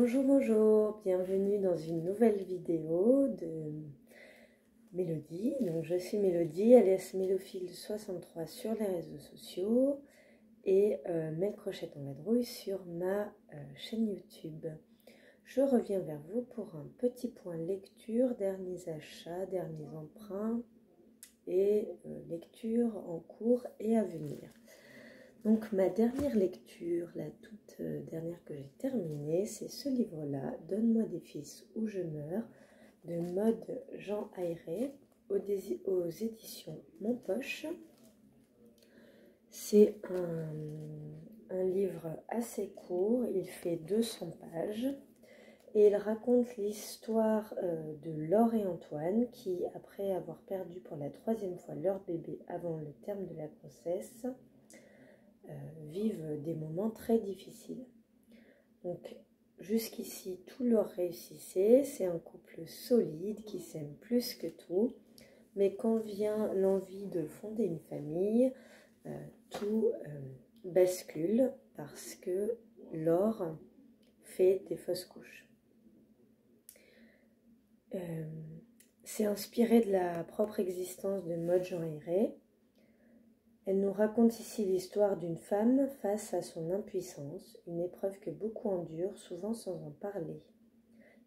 Bonjour, bonjour, bienvenue dans une nouvelle vidéo de Mélodie. Donc je suis Mélodie, alias Mélophile63 sur les réseaux sociaux et Mel Crochette en vadrouille sur ma chaîne YouTube. Je reviens vers vous pour un petit point lecture, derniers achats, derniers emprunts et lecture en cours et à venir. Donc ma dernière lecture, la toute dernière que j'ai terminée, c'est ce livre-là, Donne-moi des fils ou je meurs, de Maud Jean Ayret, aux éditions Mon Poche. C'est un livre assez court, il fait 200 pages et il raconte l'histoire de Laure et Antoine qui, après avoir perdu pour la 3e fois leur bébé avant le terme de la grossesse, vivent des moments très difficiles. Donc jusqu'ici tout leur réussissait, c'est un couple solide qui s'aime plus que tout, mais quand vient l'envie de fonder une famille, tout bascule parce que Laure fait des fausses couches. C'est inspiré de la propre existence de Maud Jean Ayret. Elle nous raconte ici l'histoire d'une femme face à son impuissance, une épreuve que beaucoup endurent, souvent sans en parler.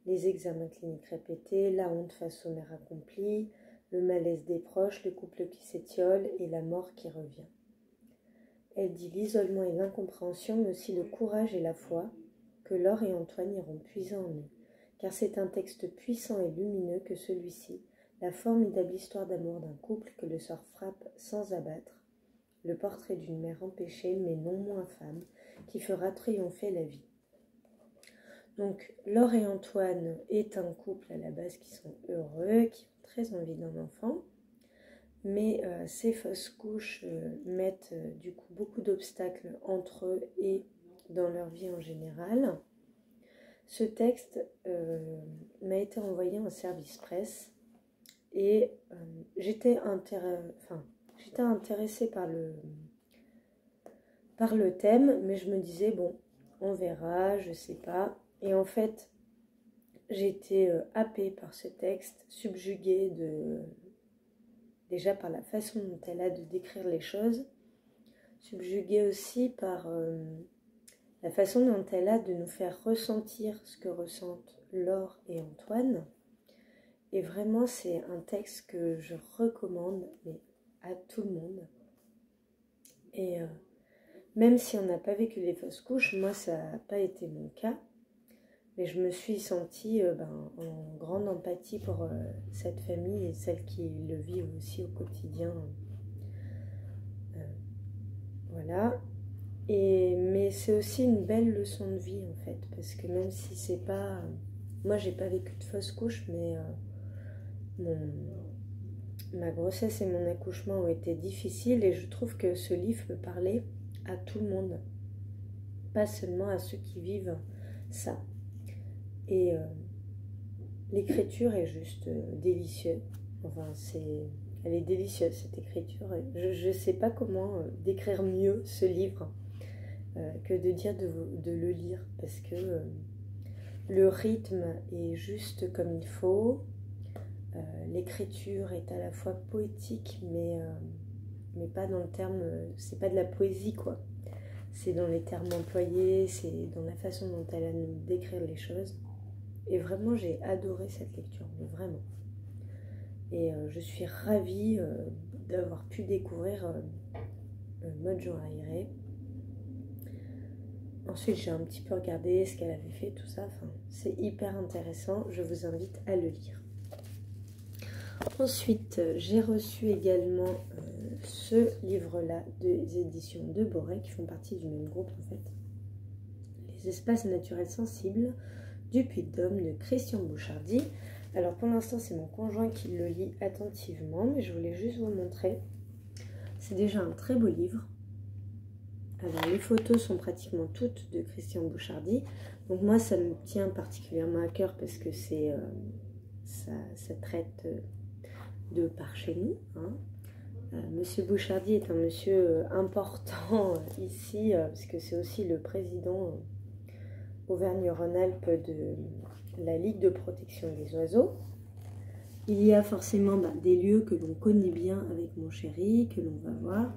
Les examens cliniques répétés, la honte face aux mères accomplies, le malaise des proches, le couple qui s'étiole et la mort qui revient. Elle dit l'isolement et l'incompréhension, mais aussi le courage et la foi que Laure et Antoine iront puiser en eux, car c'est un texte puissant et lumineux que celui-ci, la formidable histoire d'amour d'un couple que le sort frappe sans abattre, le portrait d'une mère empêchée, mais non moins femme, qui fera triompher la vie. Donc, Laure et Antoine est un couple à la base qui sont heureux, qui ont très envie d'un enfant, mais ces fausses couches mettent du coup beaucoup d'obstacles entre eux et dans leur vie en général. Ce texte m'a été envoyé en service presse et j'étais intéressée par le thème, mais je me disais, bon, on verra, je sais pas. Et en fait, j'ai été happée par ce texte, subjuguée déjà par la façon dont elle a de décrire les choses, subjuguée aussi par la façon dont elle a de nous faire ressentir ce que ressentent Laure et Antoine. Et vraiment, c'est un texte que je recommande mais à tout le monde. Et même si on n'a pas vécu les fausses couches, moi ça n'a pas été mon cas, mais je me suis sentie en grande empathie pour cette famille et celles qui le vivent aussi au quotidien. Voilà. Mais c'est aussi une belle leçon de vie en fait, parce que même si c'est pas... Moi j'ai pas vécu de fausses couches, mais ma grossesse et mon accouchement ont été difficiles et je trouve que ce livre peut parler à tout le monde, pas seulement à ceux qui vivent ça. Et l'écriture est juste délicieuse. Enfin, elle est délicieuse cette écriture. Je ne sais pas comment décrire mieux ce livre que de dire de le lire, parce que le rythme est juste comme il faut. L'écriture est à la fois poétique, mais pas dans le terme, c'est pas de la poésie quoi. C'est dans les termes employés, c'est dans la façon dont elle a de nous décrire les choses. Et vraiment, j'ai adoré cette lecture, mais vraiment. Et je suis ravie d'avoir pu découvrir Maud Jean Ayret. Ensuite, j'ai un petit peu regardé ce qu'elle avait fait, tout ça. Enfin, c'est hyper intéressant. Je vous invite à le lire. Ensuite, j'ai reçu également ce livre-là des éditions de Boré, qui font partie du même groupe en fait. Les espaces naturels sensibles du Puy-de-Dôme de Christian Bouchardy. Alors pour l'instant, c'est mon conjoint qui le lit attentivement, mais je voulais juste vous montrer. C'est déjà un très beau livre. Alors les photos sont pratiquement toutes de Christian Bouchardy. Donc moi, ça me tient particulièrement à cœur parce que ça traite de par chez nous. Hein. Monsieur Bouchardy est un monsieur important ici, parce que c'est aussi le président Auvergne-Rhône-Alpes de la Ligue de protection des oiseaux. Il y a forcément des lieux que l'on connaît bien avec mon chéri, que l'on va voir.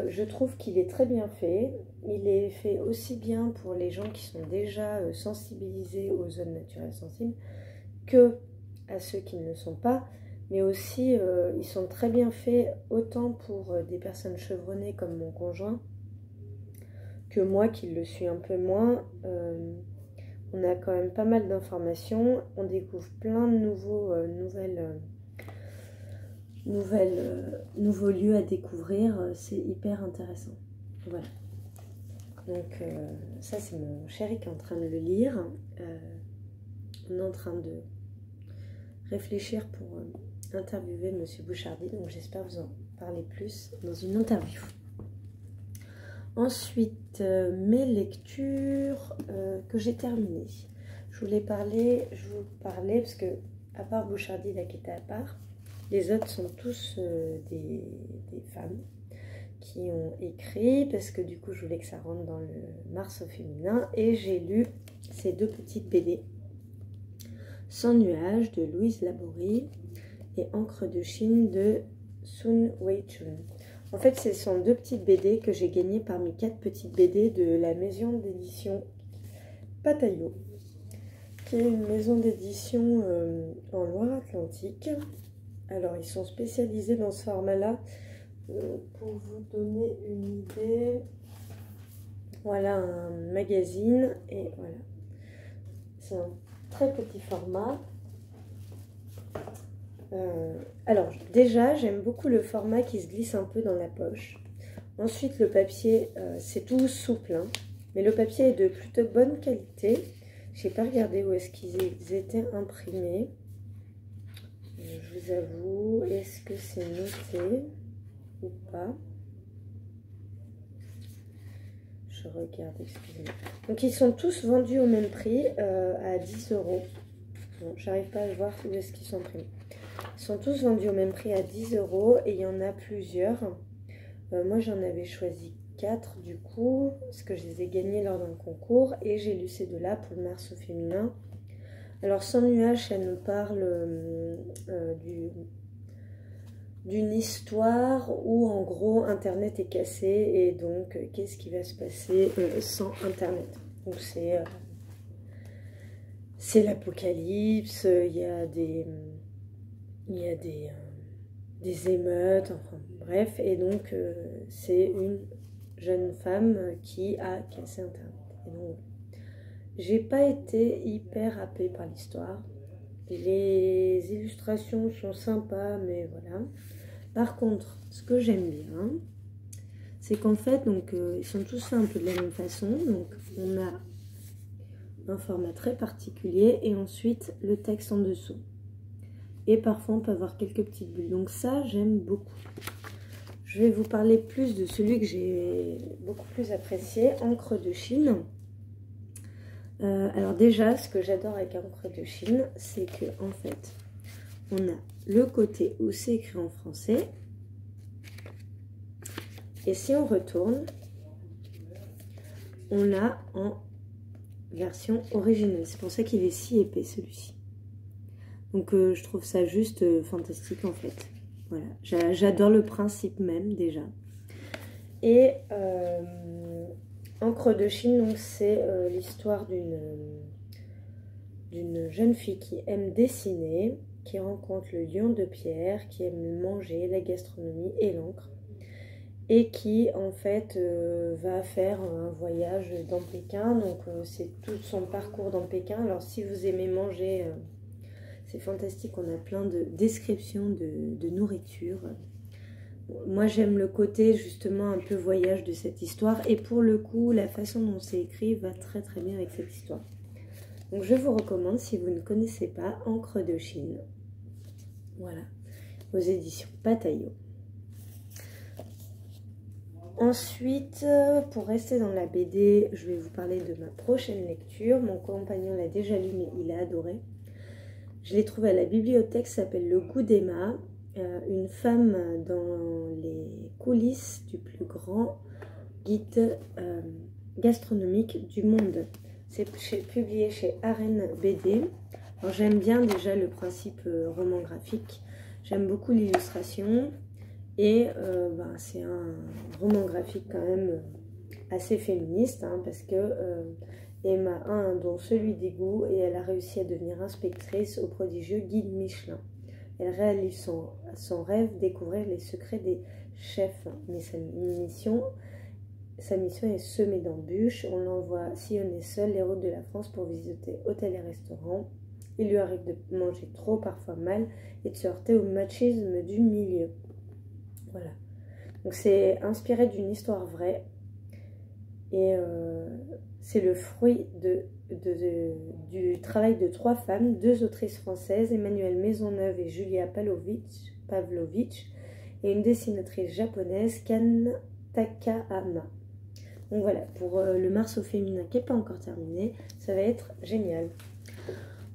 Je trouve qu'il est très bien fait. Il est fait aussi bien pour les gens qui sont déjà sensibilisés aux zones naturelles sensibles que à ceux qui ne le sont pas. Mais aussi, ils sont très bien faits autant pour des personnes chevronnées comme mon conjoint que moi qui le suis un peu moins. On a quand même pas mal d'informations. On découvre plein de nouveaux lieux à découvrir. C'est hyper intéressant. Voilà. Donc ça, c'est mon chéri qui est en train de le lire. On est en train de réfléchir pour interviewer Monsieur Bouchardy. Donc j'espère vous en parler plus dans une interview. Ensuite, mes lectures que j'ai terminées. Je vous parlais, parce que, à part Bouchardy, là qui était à part, les autres sont tous des femmes qui ont écrit, parce que du coup, je voulais que ça rentre dans le Mars au féminin, et j'ai lu ces deux petites BD. Sans nuages de Louise Laborie et Encre de Chine de Sun Wei-chun. En fait, ce sont deux petites BD que j'ai gagnées parmi 4 petites BD de la maison d'édition Pataillot, qui est une maison d'édition en Loire-Atlantique. Alors, ils sont spécialisés dans ce format-là. Pour vous donner une idée, voilà un magazine, et voilà. C'est un très petit format. Alors déjà, j'aime beaucoup le format qui se glisse un peu dans la poche. Ensuite, le papier, c'est tout souple, hein, mais le papier est de plutôt bonne qualité. Je n'ai pas regardé où est-ce qu'ils étaient imprimés. Je vous avoue, est-ce que c'est noté ou pas? Je regarde, excusez-moi. Donc ils sont tous vendus au même prix, à 10 €. Bon, j'arrive pas à voir où est-ce qu'ils sont imprimés. Ils sont tous vendus au même prix à 10 € et il y en a plusieurs. Moi, j'en avais choisi 4 du coup, parce que je les ai gagnés lors d'un concours, et j'ai lu ces deux-là pour le Mars au féminin. Alors, Sans nuages, ça nous parle d'une histoire où, en gros, Internet est cassé, et donc, qu'est-ce qui va se passer sans Internet? Donc, c'est l'apocalypse, il y a des émeutes, enfin bref, et donc c'est une jeune femme qui a cassé Internet. Et donc, j'ai pas été hyper happée par l'histoire. Les illustrations sont sympas, mais voilà. Par contre, ce que j'aime bien, c'est qu'en fait, donc ils sont tous faits un peu de la même façon. Donc on a un format très particulier et ensuite le texte en dessous. Et parfois on peut avoir quelques petites bulles. Donc ça, j'aime beaucoup. Je vais vous parler plus de celui que j'ai beaucoup plus apprécié, Encre de Chine. Alors déjà, ce que j'adore avec Encre de Chine, c'est que en fait, on a le côté où c'est écrit en français. Et si on retourne, on l'a en version originale. C'est pour ça qu'il est si épais celui-ci. Donc je trouve ça juste fantastique en fait. Voilà, j'adore le principe même déjà. Et Encre de Chine, donc c'est l'histoire d'une jeune fille qui aime dessiner, qui rencontre le lion de pierre, qui aime manger, la gastronomie et l'encre, et qui en fait va faire un voyage dans Pékin. Donc c'est tout son parcours dans Pékin. Alors si vous aimez manger, c'est fantastique, on a plein de descriptions de nourriture. Moi j'aime le côté justement un peu voyage de cette histoire, et pour le coup la façon dont c'est écrit va très très bien avec cette histoire. Donc je vous recommande, si vous ne connaissez pas, Encre de Chine. Voilà, aux éditions Pataillot. Ensuite, pour rester dans la BD, je vais vous parler de ma prochaine lecture. Mon compagnon l'a déjà lu, mais il a adoré. Je l'ai trouvé à la bibliothèque, ça s'appelle Le goût d'Emma. Une femme dans les coulisses du plus grand guide gastronomique du monde. C'est publié chez Arène BD. Alors j'aime bien déjà le principe roman graphique. J'aime beaucoup l'illustration. Et c'est un roman graphique quand même assez féministe, hein, parce que Emma a un don, celui des goûts, et elle a réussi à devenir inspectrice au prodigieux guide Michelin. Elle réalise son rêve, découvrir les secrets des chefs, mais sa mission est semée d'embûches. On l'envoie sillonner seul les routes de la France pour visiter hôtels et restaurants. Il lui arrive de manger trop, parfois mal, et de se heurter au machisme du milieu. Voilà. Donc c'est inspiré d'une histoire vraie. Et c'est le fruit du travail de 3 femmes, 2 autrices françaises, Emmanuelle Maisonneuve et Julia Pavlovitch, et une dessinatrice japonaise, Kan Takahama. Donc voilà, pour le Mars au féminin qui n'est pas encore terminé, ça va être génial.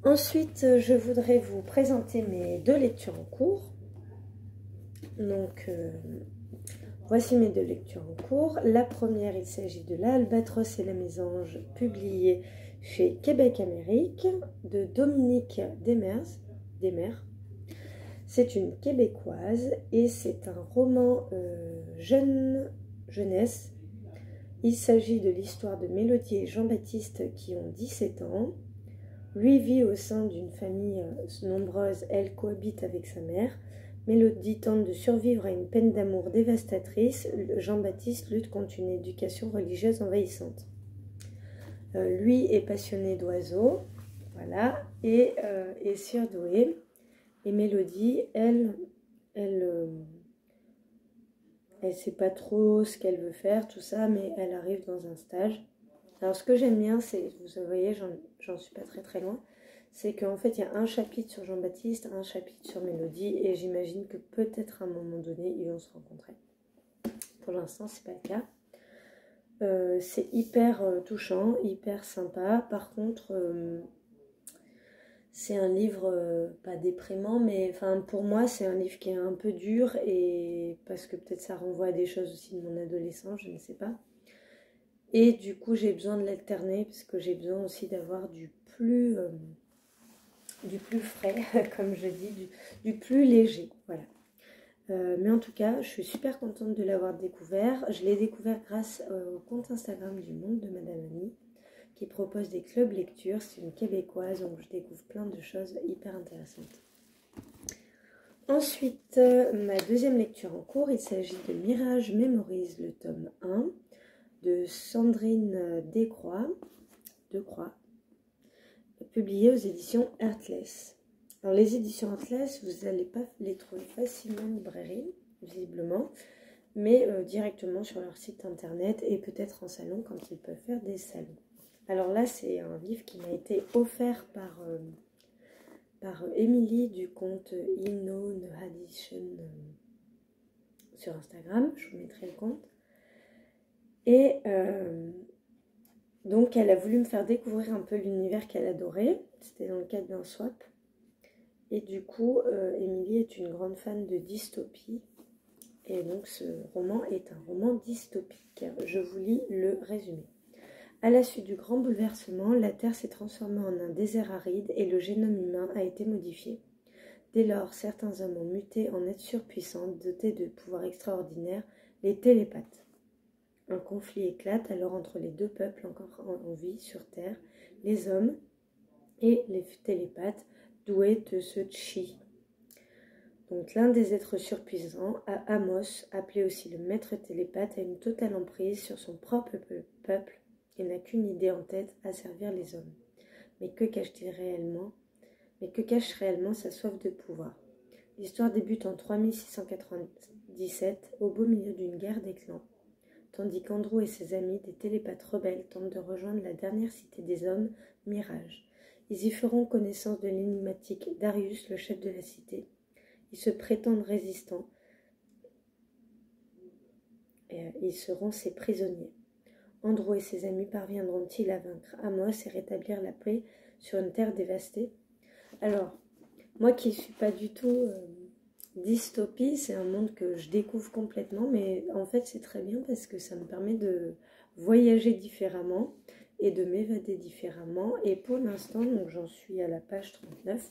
Ensuite, je voudrais vous présenter mes 2 lectures en cours. Donc, voici mes 2 lectures en cours. La première, il s'agit de L'Albatros et la Mésange, publié chez Québec Amérique, de Dominique Desmers. C'est une québécoise et c'est un roman jeunesse. Il s'agit de l'histoire de Mélodie et Jean-Baptiste qui ont 17 ans. Lui vit au sein d'une famille nombreuse, elle cohabite avec sa mère. Mélodie tente de survivre à une peine d'amour dévastatrice. Jean-Baptiste lutte contre une éducation religieuse envahissante. Lui est passionné d'oiseaux, voilà, et est surdoué. Et Mélodie, elle sait pas trop ce qu'elle veut faire, tout ça, mais elle arrive dans un stage. Alors ce que j'aime bien, c'est, vous voyez, j'en suis pas très loin, c'est qu'en fait il y a un chapitre sur Jean-Baptiste, un chapitre sur Mélodie, et j'imagine que peut-être à un moment donné ils vont se rencontrer. Pour l'instant c'est pas le cas. C'est hyper touchant, hyper sympa. Par contre, c'est un livre pas déprimant, mais enfin pour moi c'est un livre qui est un peu dur, et parce que peut-être ça renvoie à des choses aussi de mon adolescence, je ne sais pas. Et du coup j'ai besoin de l'alterner parce que j'ai besoin aussi d'avoir du plus frais, comme je dis, du plus léger, voilà. Mais en tout cas, je suis super contente de l'avoir découvert. Je l'ai découvert grâce au compte Instagram du Monde de Madame Annie, qui propose des clubs lecture. C'est une québécoise, donc je découvre plein de choses hyper intéressantes. Ensuite, ma deuxième lecture en cours, il s'agit de Mirage Memories, le tome 1, de Sandrine Decroix, publié aux éditions Heartless. Alors les éditions Heartless, vous n'allez pas les trouver facilement en librairie, visiblement, mais directement sur leur site internet et peut-être en salon quand ils peuvent faire des salons. Alors là, c'est un livre qui m'a été offert par Émilie du compte Inno-Edition sur Instagram, je vous mettrai le compte. Et donc elle a voulu me faire découvrir un peu l'univers qu'elle adorait, c'était dans le cadre d'un swap. Et du coup, Émilie est une grande fan de dystopie. Et donc ce roman est un roman dystopique. Je vous lis le résumé. À la suite du grand bouleversement, la Terre s'est transformée en un désert aride et le génome humain a été modifié. Dès lors, certains hommes ont muté en êtres surpuissants, dotés de pouvoirs extraordinaires, les télépathes. Un conflit éclate alors entre les 2 peuples encore en vie sur Terre, les hommes et les télépathes, doué de ce chi. Donc l'un des êtres surpuissants, Amos, appelé aussi le maître télépathe, a une totale emprise sur son propre peuple et n'a qu'une idée en tête, à servir les hommes. Mais que cache-t-il réellement? Mais que cache réellement sa soif de pouvoir? L'histoire débute en 3697, au beau milieu d'une guerre des clans, tandis qu'Andrew et ses amis, des télépathes rebelles, tentent de rejoindre la dernière cité des hommes, Mirage. Ils y feront connaissance de l'énigmatique Darius, le chef de la cité. Ils se prétendent résistants. Ils seront ses prisonniers. Andrew et ses amis parviendront-ils à vaincre Amos et rétablir la paix sur une terre dévastée? Alors, moi qui ne suis pas du tout dystopie, c'est un monde que je découvre complètement, mais en fait c'est très bien parce que ça me permet de voyager différemment. et de m'évader différemment. Et pour l'instant, donc j'en suis à la page 39,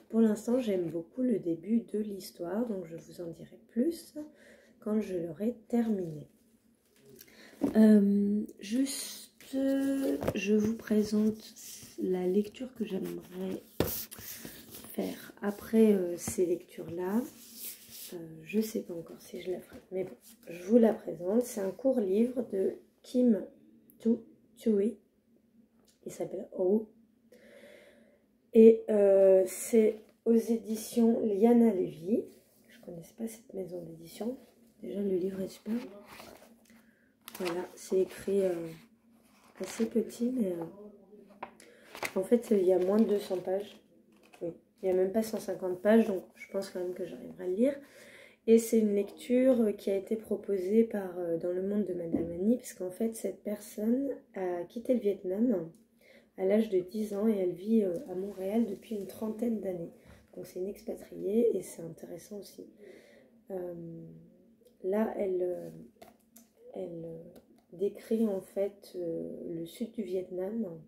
pour l'instant j'aime beaucoup le début de l'histoire, donc je vous en dirai plus quand je l'aurai terminé. Je vous présente la lecture que j'aimerais faire après ces lectures-là. Je ne sais pas encore si je la ferai, mais bon, je vous la présente. C'est un court livre de Kim Thuy. Il s'appelle Oh. Et c'est aux éditions Liana Levy. Je ne connaissais pas cette maison d'édition. Déjà, le livre est super. Voilà, c'est écrit assez petit, mais en fait, il y a moins de 200 pages. Oui, il n'y a même pas 150 pages, donc je pense quand même que j'arriverai à le lire. Et c'est une lecture qui a été proposée par Dans le monde de Madame Annie, puisqu'en fait, cette personne a quitté le Vietnam à l'âge de 10 ans et elle vit à Montréal depuis une trentaine d'années. Donc c'est une expatriée et c'est intéressant aussi. Là, elle décrit en fait le sud du Vietnam,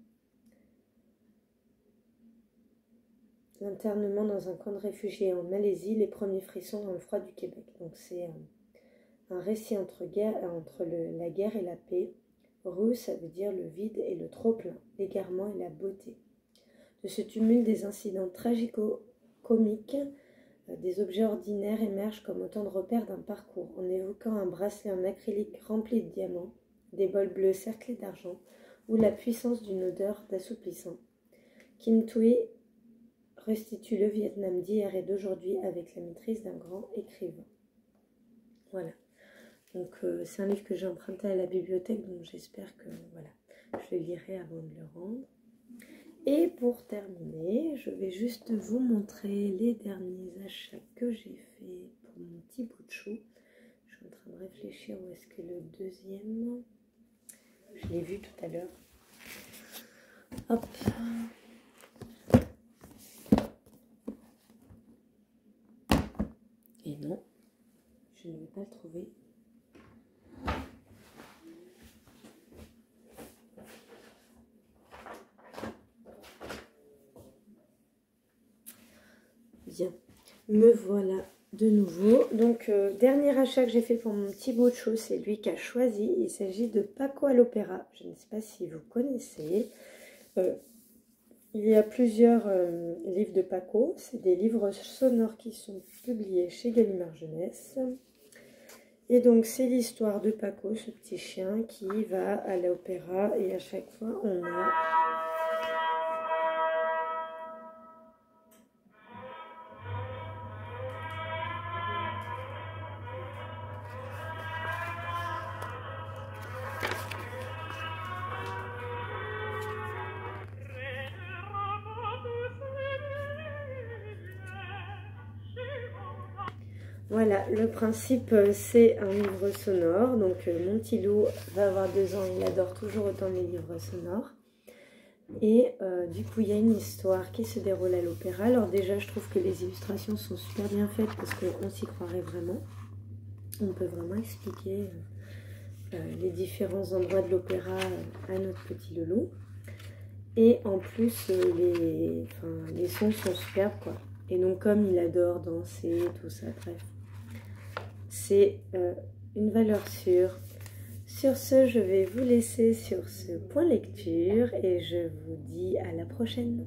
l'internement dans un camp de réfugiés en Malaisie, les premiers frissons dans le froid du Québec. Donc c'est un récit entre la guerre et la paix. Ru, ça veut dire le vide et le trop-plein, l'égarement et la beauté. De ce tumulte, des incidents tragico-comiques, des objets ordinaires émergent comme autant de repères d'un parcours, en évoquant un bracelet en acrylique rempli de diamants, des bols bleus cerclés d'argent, ou la puissance d'une odeur d'assouplissant. Kim Thuy restitue le Vietnam d'hier et d'aujourd'hui avec la maîtrise d'un grand écrivain. Voilà. Donc c'est un livre que j'ai emprunté à la bibliothèque, donc j'espère que voilà, je le lirai avant de le rendre. Et pour terminer, je vais juste vous montrer les derniers achats que j'ai fait pour mon petit bout de chou. Je suis en train de réfléchir où est-ce que le deuxième... Je l'ai vu tout à l'heure. Hop. Et non, je ne vais pas le trouver. Bien, me voilà de nouveau. Donc, dernier achat que j'ai fait pour mon petit bout de chou, c'est lui qui a choisi. Il s'agit de Paco à l'Opéra. Je ne sais pas si vous connaissez. Il y a plusieurs livres de Paco. C'est des livres sonores qui sont publiés chez Gallimard Jeunesse. Et donc, c'est l'histoire de Paco, ce petit chien qui va à l'opéra. Et à chaque fois, on a... Voilà, le principe, c'est un livre sonore. Donc, mon petit loup va avoir 2 ans, il adore toujours autant les livres sonores. Et du coup, il y a une histoire qui se déroule à l'opéra. Alors déjà, je trouve que les illustrations sont super bien faites parce qu'on s'y croirait vraiment. On peut vraiment expliquer les différents endroits de l'opéra à notre petit loulou. Et en plus, les sons sont superbes, quoi. Et donc, comme il adore danser, tout ça, bref. C'est une valeur sûre. Sur ce, je vais vous laisser sur ce point lecture et je vous dis à la prochaine.